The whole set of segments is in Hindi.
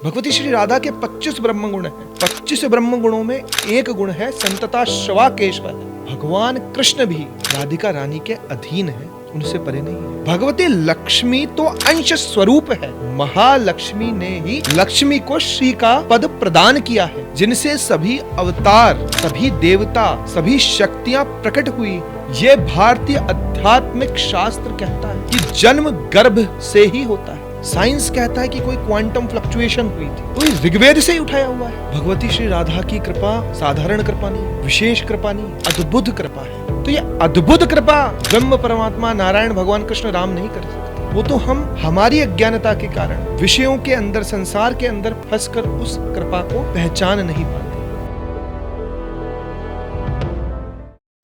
भगवती श्री राधा के 25 ब्रह्म गुण हैं। 25 ब्रह्म गुणों में एक गुण है संतता श्रवा केशव। भगवान कृष्ण भी राधिका रानी के अधीन है, उनसे परे नहीं है। भगवती लक्ष्मी तो अंश स्वरूप है। महालक्ष्मी ने ही लक्ष्मी को श्री का पद प्रदान किया है, जिनसे सभी अवतार, सभी देवता, सभी शक्तियां प्रकट हुई। ये भारतीय आध्यात्मिक शास्त्र कहता है कि जन्म गर्भ से ही होता है। साइंस कहता है कि कोई क्वांटम फ्लक्चुएशन हुई थी, तो ये ऋग्वेद से ही उठाया हुआ है। भगवती श्री राधा की कृपा साधारण कृपा नहीं, विशेष कृपा नहीं, अद्भुत कृपा है। तो ये अद्भुत कृपा ब्रह्म परमात्मा नारायण भगवान कृष्ण राम नहीं कर सकते। वो तो हम हमारी अज्ञानता के कारण विषयों के अंदर, संसार के अंदर फंसकर उस कृपा को पहचान नहीं पाते।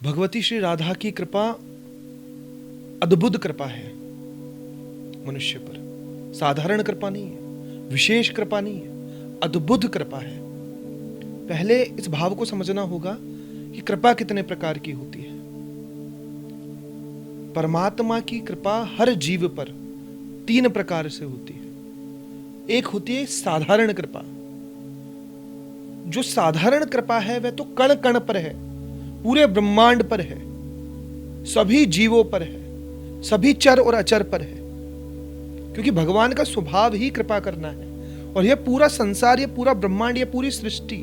भगवती श्री राधा की कृपा अद्भुत कृपा है मनुष्य पर। साधारण कृपा नहीं है, विशेष कृपा नहीं है, अद्भुत कृपा है। पहले इस भाव को समझना होगा कि कृपा कितने प्रकार की होती है। परमात्मा की कृपा हर जीव पर 3 प्रकार से होती है। एक होती है साधारण कृपा। जो साधारण कृपा है वह तो कण कण पर है, पूरे ब्रह्मांड पर है, सभी जीवों पर है, सभी चर और अचर पर है, क्योंकि भगवान का स्वभाव ही कृपा करना है। और यह पूरा संसार, यह पूरा ब्रह्मांड, यह पूरी सृष्टि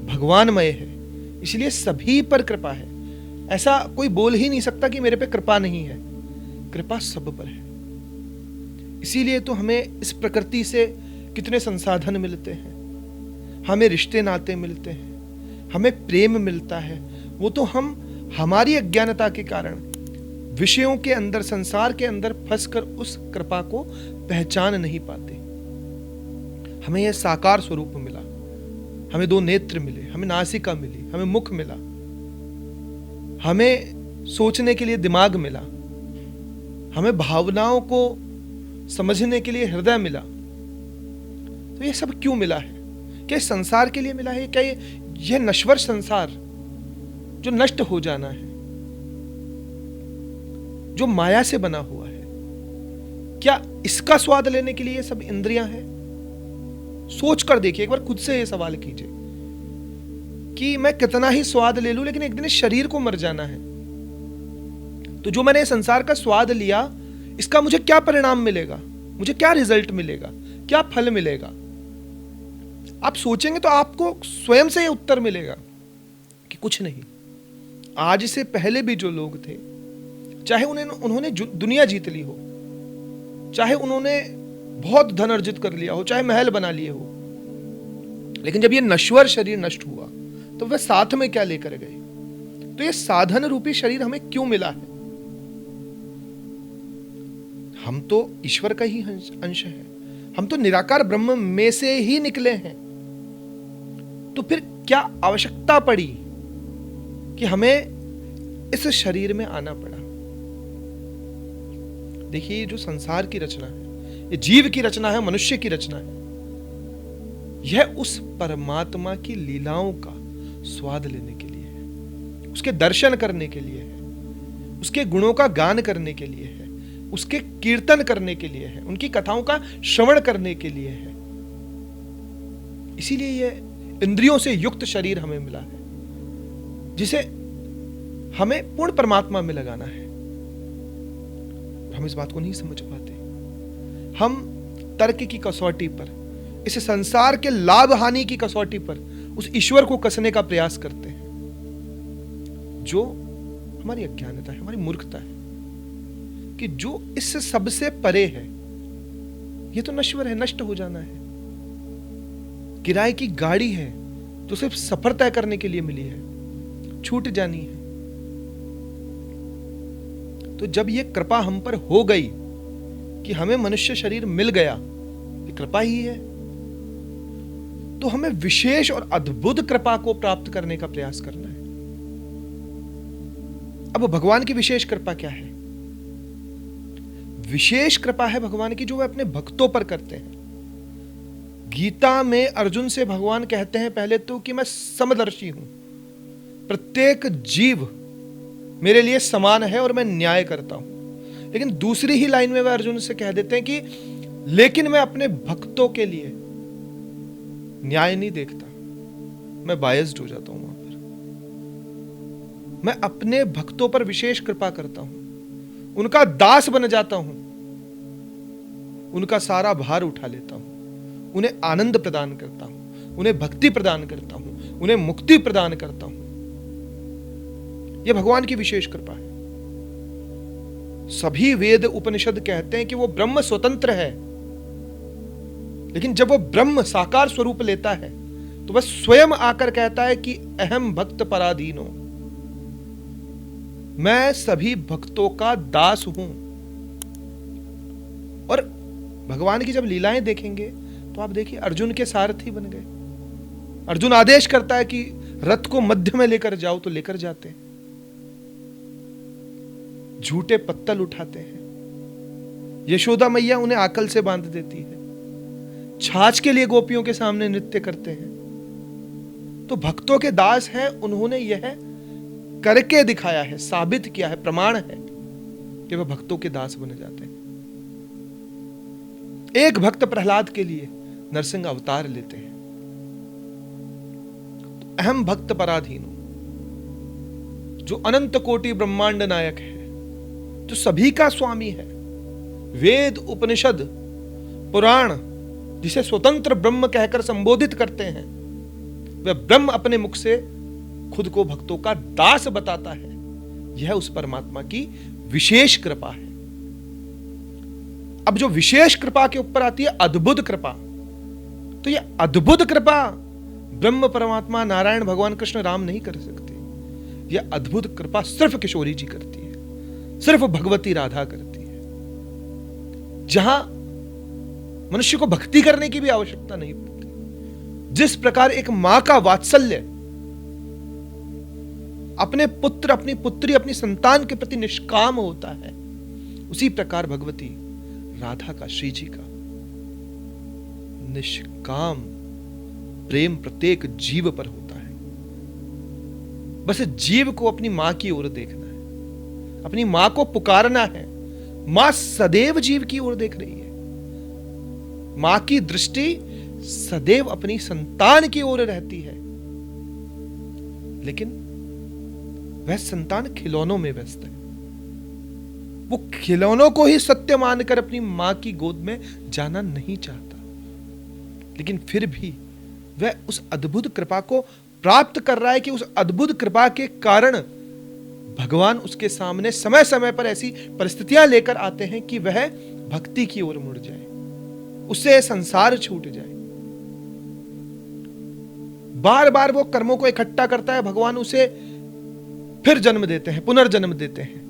भगवानमय है, इसलिए सभी पर कृपा है। ऐसा कोई बोल ही नहीं सकता कि मेरे पे कृपा नहीं है। कृपा सब पर है। इसीलिए तो हमें इस प्रकृति से कितने संसाधन मिलते हैं, हमें रिश्ते नाते मिलते हैं, हमें प्रेम मिलता है। वो तो हम हमारी अज्ञानता के कारण विषयों के अंदर, संसार के अंदर फंसकर उस कृपा को पहचान नहीं पाते। हमें यह साकार स्वरूप मिला, हमें 2 नेत्र मिले, हमें नासिका मिली, हमें मुख मिला, हमें सोचने के लिए दिमाग मिला, हमें भावनाओं को समझने के लिए हृदय मिला। तो ये सब क्यों मिला है? क्या इस संसार के लिए मिला है? क्या यह नश्वर संसार जो नष्ट हो जाना है, जो माया से बना हुआ है, क्या इसका स्वाद लेने के लिए ये सब इंद्रियां हैं? सोच कर देखिए, एक बार खुद से ये सवाल कीजिए कि मैं कितना ही स्वाद ले लूं, लेकिन एक दिन इस शरीर को मर जाना है। तो जो मैंने संसार का स्वाद लिया, इसका मुझे क्या परिणाम मिलेगा, मुझे क्या रिजल्ट मिलेगा, क्या फल मिलेगा? आप सोचेंगे तो आपको स्वयं से ये उत्तर मिलेगा कि कुछ नहीं। आज से पहले भी जो लोग थे, चाहे उन्होंने दुनिया जीत ली हो, चाहे उन्होंने बहुत धन अर्जित कर लिया हो, चाहे महल बना लिए हो, लेकिन जब ये नश्वर शरीर नष्ट हुआ तो वह साथ में क्या लेकर गए? तो ये साधन रूपी शरीर हमें क्यों मिला है? हम तो ईश्वर का ही अंश है, हम तो निराकार ब्रह्म में से ही निकले हैं। तो फिर क्या आवश्यकता पड़ी कि हमें इस शरीर में आना पड़ा? देखिए, ये जो संसार की रचना है, ये जीव की रचना है, मनुष्य की रचना है, यह उस परमात्मा की लीलाओं का स्वाद लेने के लिए है, उसके दर्शन करने के लिए है, उसके गुणों का गान करने के लिए है, उसके कीर्तन करने के लिए है, उनकी कथाओं का श्रवण करने के लिए है। इसीलिए यह इंद्रियों से युक्त शरीर हमें मिला है, जिसे हमें पूर्ण परमात्मा में लगाना है। हम इस बात को नहीं समझ पाते। हम तर्क की कसौटी पर, इस संसार के लाभ हानि की कसौटी पर उस ईश्वर को कसने का प्रयास करते हैं, जो हमारी अज्ञानता है, हमारी मूर्खता है, कि जो इससे सबसे परे है। ये तो नश्वर है, नष्ट हो जाना है। किराए की गाड़ी है जो सिर्फ सफर तय करने के लिए मिली है, छूट जानी है। तो जब ये कृपा हम पर हो गई कि हमें मनुष्य शरीर मिल गया, ये कृपा ही है, तो हमें विशेष और अद्भुत कृपा को प्राप्त करने का प्रयास करना है। अब भगवान की विशेष कृपा क्या है? विशेष कृपा है भगवान की जो वे अपने भक्तों पर करते हैं। गीता में अर्जुन से भगवान कहते हैं पहले तो कि मैं समदर्शी हूं, प्रत्येक जीव मेरे लिए समान है और मैं न्याय करता हूं। लेकिन दूसरी ही लाइन में वह अर्जुन से कह देते हैं कि लेकिन मैं अपने भक्तों के लिए न्याय नहीं देखता, मैं बायस्ड हो जाता हूं वहां पर। मैं अपने भक्तों पर विशेष कृपा करता हूं, उनका दास बन जाता हूं, उनका सारा भार उठा लेता हूं, उन्हें आनंद प्रदान करता हूं, उन्हें भक्ति प्रदान करता हूं, उन्हें मुक्ति प्रदान करता हूं। यह भगवान की विशेष कृपा है। सभी वेद उपनिषद कहते हैं कि वो ब्रह्म स्वतंत्र है, लेकिन जब वो ब्रह्म साकार स्वरूप लेता है तो वह स्वयं आकर कहता है कि अहम भक्त पराधीनो, मैं सभी भक्तों का दास हूं। और भगवान की जब लीलाएं देखेंगे तो आप देखिए, अर्जुन के सारथी बन गए। अर्जुन आदेश करता है कि रथ को मध्य में लेकर जाओ, तो लेकर जाते हैं। झूठे पत्तल उठाते हैं, यशोदा मैया उन्हें आकल से बांध देती है, छाछ के लिए गोपियों के सामने नृत्य करते हैं। तो भक्तों के दास हैं, उन्होंने यह करके दिखाया है, साबित किया है, प्रमाण है कि वह भक्तों के दास बन जाते हैं। एक भक्त प्रहलाद के लिए नरसिंह अवतार लेते हैं। तो अहम भक्त पराधीनो, जो अनंत कोटि ब्रह्मांड नायक है, जो सभी का स्वामी है, वेद उपनिषद पुराण जिसे स्वतंत्र ब्रह्म कहकर संबोधित करते हैं, वह ब्रह्म अपने मुख से खुद को भक्तों का दास बताता है। यह उस परमात्मा की विशेष कृपा है। अब जो विशेष कृपा के ऊपर आती है अद्भुत कृपा, तो यह अद्भुत कृपा ब्रह्म परमात्मा नारायण भगवान कृष्ण राम नहीं कर सकते। यह अद्भुत कृपा सिर्फ किशोरी जी करती है, सिर्फ भगवती राधा करती है। जहां मनुष्य को भक्ति करने की भी आवश्यकता नहीं पड़ती। जिस प्रकार एक मां का वात्सल्य अपने पुत्र, अपनी पुत्री, अपनी संतान के प्रति निष्काम होता है, उसी प्रकार भगवती राधा का, श्री जी का निष्काम प्रेम प्रत्येक जीव पर होता है। बस जीव को अपनी मां की ओर देखना है, अपनी मां को पुकारना है। मां सदैव जीव की ओर देख रही है। मां की दृष्टि सदैव अपनी संतान की ओर रहती है, लेकिन वह संतान खिलौनों में व्यस्त है। वो खिलौनों को ही सत्य मानकर अपनी मां की गोद में जाना नहीं चाहता, लेकिन फिर भी वह उस अद्भुत कृपा को प्राप्त कर रहा है कि उस अद्भुत कृपा के कारण भगवान उसके सामने समय समय पर ऐसी परिस्थितियां लेकर आते हैं कि वह भक्ति की ओर मुड़ जाए, उससे संसार छूट जाए। बार बार वो कर्मों को इकट्ठा करता है, भगवान उसे फिर जन्म देते हैं, पुनर्जन्म देते हैं।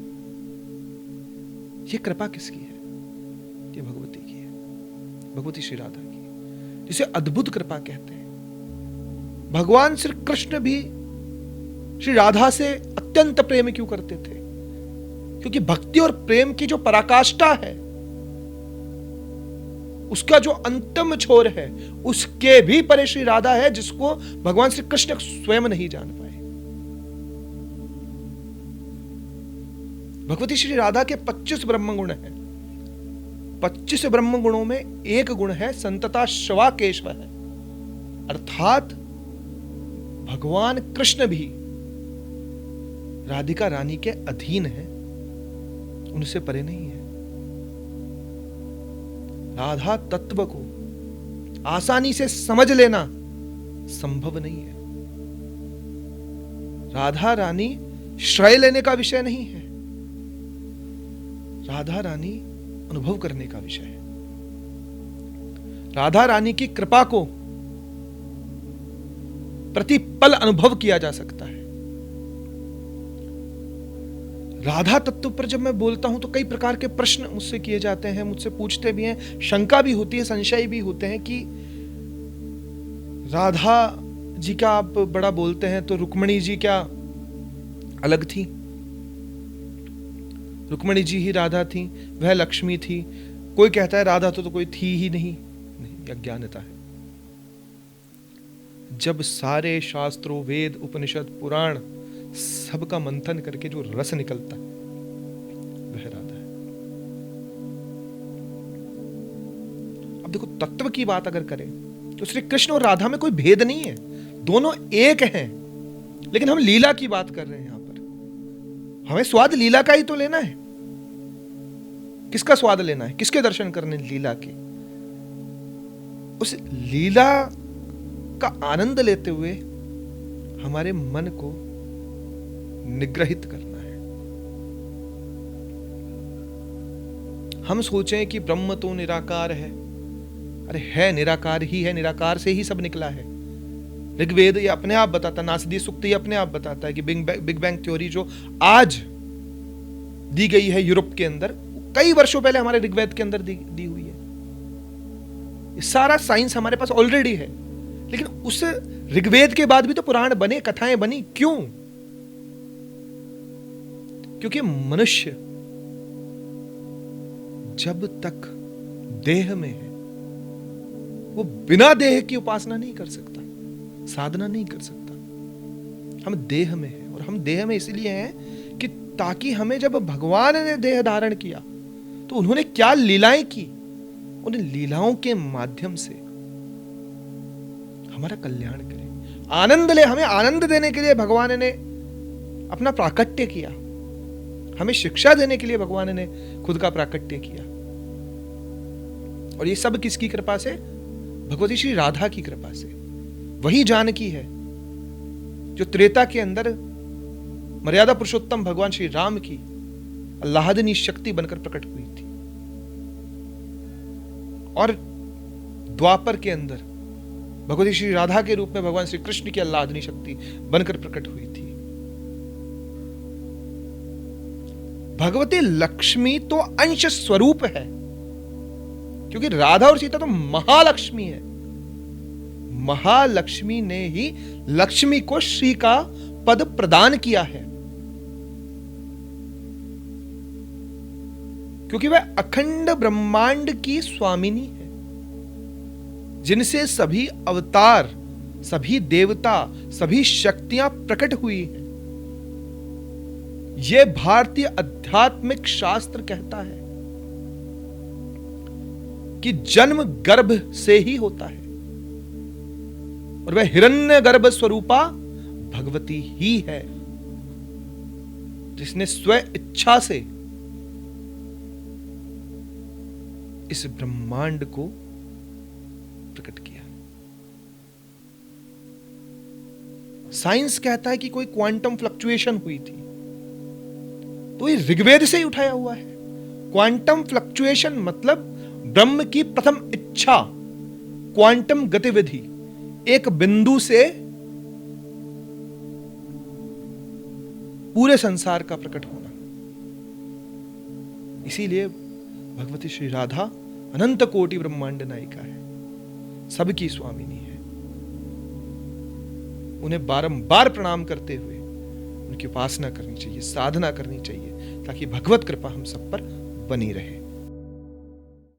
ये कृपा किसकी है? ये भगवती की है, भगवती श्री राधा की, जिसे अद्भुत कृपा कहते हैं। भगवान श्री कृष्ण भी श्री राधा से अत्यंत प्रेम क्यों करते थे? क्योंकि भक्ति और प्रेम की जो पराकाष्ठा है, उसका जो अंतिम छोर है, उसके भी परे श्री राधा है, जिसको भगवान श्री कृष्ण स्वयं नहीं जान पाए। भगवती श्री राधा के 25 ब्रह्म गुण हैं। 25 ब्रह्म गुणों में एक गुण है संतता शवा केशव है, अर्थात भगवान कृष्ण भी राधिका रानी के अधीन है, उनसे परे नहीं है। राधा तत्व को आसानी से समझ लेना संभव नहीं है। राधा रानी श्रय लेने का विषय नहीं है, राधा रानी अनुभव करने का विषय है। राधा रानी की कृपा को प्रतिपल अनुभव किया जा सकता है। राधा तत्व पर जब मैं बोलता हूं तो कई प्रकार के प्रश्न मुझसे किए जाते हैं, मुझसे पूछते भी हैं, शंका भी होती है, संशय भी होते हैं कि राधा जी का आप बड़ा बोलते हैं, तो रुक्मिणी जी क्या अलग थी? रुक्मिणी जी ही राधा थी, वह लक्ष्मी थी। कोई कहता है राधा तो कोई थी ही नहीं। अज्ञानता है। जब सारे शास्त्रों, वेद, उपनिषद, पुराण सबका मंथन करके जो रस निकलता है वह राधा है। अब देखो, तत्व की बात अगर करें तो श्री कृष्ण और राधा में कोई भेद नहीं है, दोनों एक हैं। लेकिन हम लीला की बात कर रहे हैं यहां पर। हमें स्वाद लीला का ही तो लेना है। किसका स्वाद लेना है? किसके दर्शन करने? लीला के। उस लीला का आनंद लेते हुए हमारे मन को निग्रहित करना है। हम सोचें कि ब्रह्म तो निराकार है। अरे है, निराकार ही है, निराकार से ही सब निकला है। ऋग्वेद ये अपने आप बताता, नासदी सूक्त ये अपने आप बताता है कि बिग बैंग थ्योरी जो आज दी गई है यूरोप के अंदर, कई वर्षों पहले हमारे ऋग्वेद के अंदर दी हुई है। ये सारा साइंस हमारे पास ऑलरेडी है। लेकिन उस ऋग्वेद के बाद भी तो पुराण बने, कथाएं बनी। क्यों? क्योंकि मनुष्य जब तक देह में है वो बिना देह की उपासना नहीं कर सकता, साधना नहीं कर सकता। हम देह में हैं, और हम देह में इसलिए हैं कि ताकि हमें जब भगवान ने देह धारण किया तो उन्होंने क्या लीलाएं की, उन लीलाओं के माध्यम से हमारा कल्याण करें, आनंद ले। हमें आनंद देने के लिए भगवान ने अपना प्राकट्य किया, हमें शिक्षा देने के लिए भगवान ने खुद का प्राकट्य किया। और ये सब किसकी कृपा से? भगवती श्री राधा की कृपा से। वही जानकी है जो त्रेता के अंदर मर्यादा पुरुषोत्तम भगवान श्री राम की आह्लादनी शक्ति बनकर प्रकट हुई थी, और द्वापर के अंदर भगवती श्री राधा के रूप में भगवान श्री कृष्ण की आह्लादनी शक्ति बनकर प्रकट हुई थी। भगवती लक्ष्मी तो अंश स्वरूप है, क्योंकि राधा और सीता तो महालक्ष्मी है। महालक्ष्मी ने ही लक्ष्मी को श्री का पद प्रदान किया है, क्योंकि वह अखंड ब्रह्मांड की स्वामिनी है, जिनसे सभी अवतार, सभी देवता, सभी शक्तियां प्रकट हुई हैं। यह भारतीय आध्यात्मिक शास्त्र कहता है कि जन्म गर्भ से ही होता है, और वह हिरण्य गर्भ स्वरूपा भगवती ही है, जिसने स्व इच्छा से इस ब्रह्मांड को प्रकट किया। साइंस कहता है कि कोई क्वांटम फ्लक्चुएशन हुई थी, तो ये ऋग्वेद से ही उठाया हुआ है। क्वांटम फ्लक्चुएशन मतलब ब्रह्म की प्रथम इच्छा, क्वांटम गतिविधि, एक बिंदु से पूरे संसार का प्रकट होना। इसीलिए भगवती श्री राधा अनंत कोटि ब्रह्मांड नायिका है, सबकी स्वामिनी है। उन्हें बारंबार प्रणाम करते हुए उनकी उपासना करनी चाहिए, साधना करनी चाहिए, ताकि भगवत कृपा हम सब पर बनी रहे।